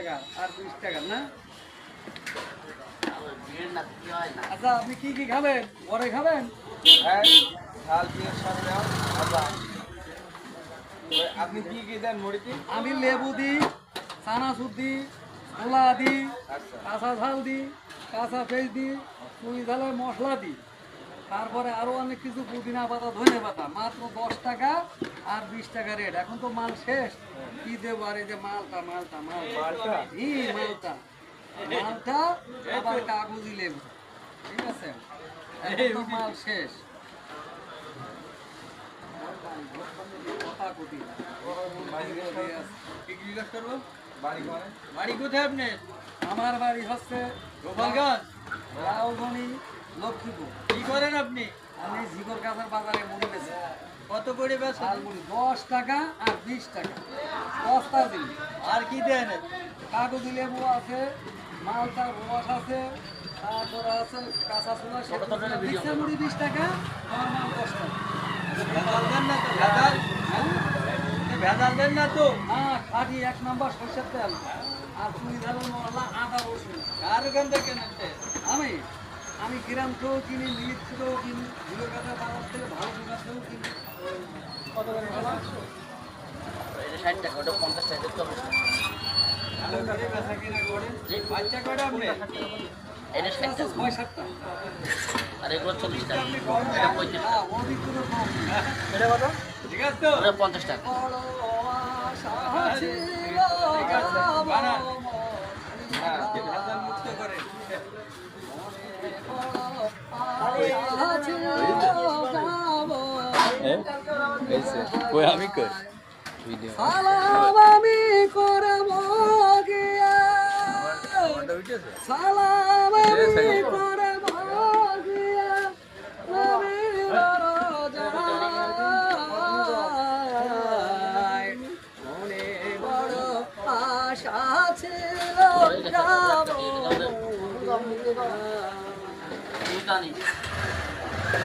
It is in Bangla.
টাকা আর 20 টাকা না। আচ্ছা আপনি কি কি খাবেন? ঘরে খাবেন? আপনি কি কি দেন মুড়িতে? আমি লেবু দিই, চানাচুর দিই, ছোলা দিই, আচ্ছা কাঁচা ঝাল দিই, কাঁচা পেঁয়াজ দিই, চুই ঝালের মশলা দিই, তারপরে আরো অনেক কিছু পুদিনা পাতা ধনে পাতা, মাত্র 10 টাকা আর 20 টাকা রেট। এখন তো মাল শেষ, কি দেবো? আর এই যে মালটা মালটা মালটা মালটা? মালটা মালটা আবার কাগজি লেবু, ঠিক আছে? এখন তো মাল শেষ। কথা কতি কি জিজ্ঞাসা করবো? বাড়ি ঘরে? বাড়ি কোথায় আপনি? আমার বাড়ি হচ্ছে গোপালগঞ্জ, রাউগনি, লক্ষ্মীপুর। কি করেন আপনি? আমি ঝিকর কাছার বাজারে মুড়ি বেচি। কত করে বেচেন? শাল মুড়ি 10 টাকা আর 20 টাকা বস্তা দিন। আর কি দেন? কাগজি লেবু আছে, মালটার রস আছে, তারপরে আছে কাঁচা ছোলা, মিক্সার মুড়ি 20 টাকা, নরমাল 10 টাকা। ভেজাল দেন না তো? ভেজাল? ভেজাল দেন না তো? হ্যাঁ, খাঁটি 1 নম্বর সরষের তেল আর চুই ঝালের মশলা, আদা রসুন। কার ওখান থেকে কেনেন? আমি আমি গ্রাম থেকেও কিনি, মিলিট থেকেও কিনি, ঝিকর কাছার বাজার থেকে ভালো দোকান থেকেও কিনি। কত করে বলা? এটা 60 টাকা, ওটা 50 টাকা, 40 টাকা। ভালো করে বেচা কিনা করেন? বাচ্চা কয়টা আপনি? এটা 60 টাকা, 6-7 টাকা। আর এগুলো 40 টাকা, আপনি এটা কম 35 টাকা, হ্যাঁ, অধিক কোনো কম না। এটা কত? ঠিক আছে তো? ওটা 50 টাকা। বড় আশা ছিল ঠিক আছে, বানান। হ্যাঁ, আমার, ভেজাল মুক্ত করেন। আমি কই সালাম আমি করব গিয়া, সালাম আমি করব গিয়া, নবীর রোজায়। মনে বড় আশা ছিল যাব। দুটা নেই।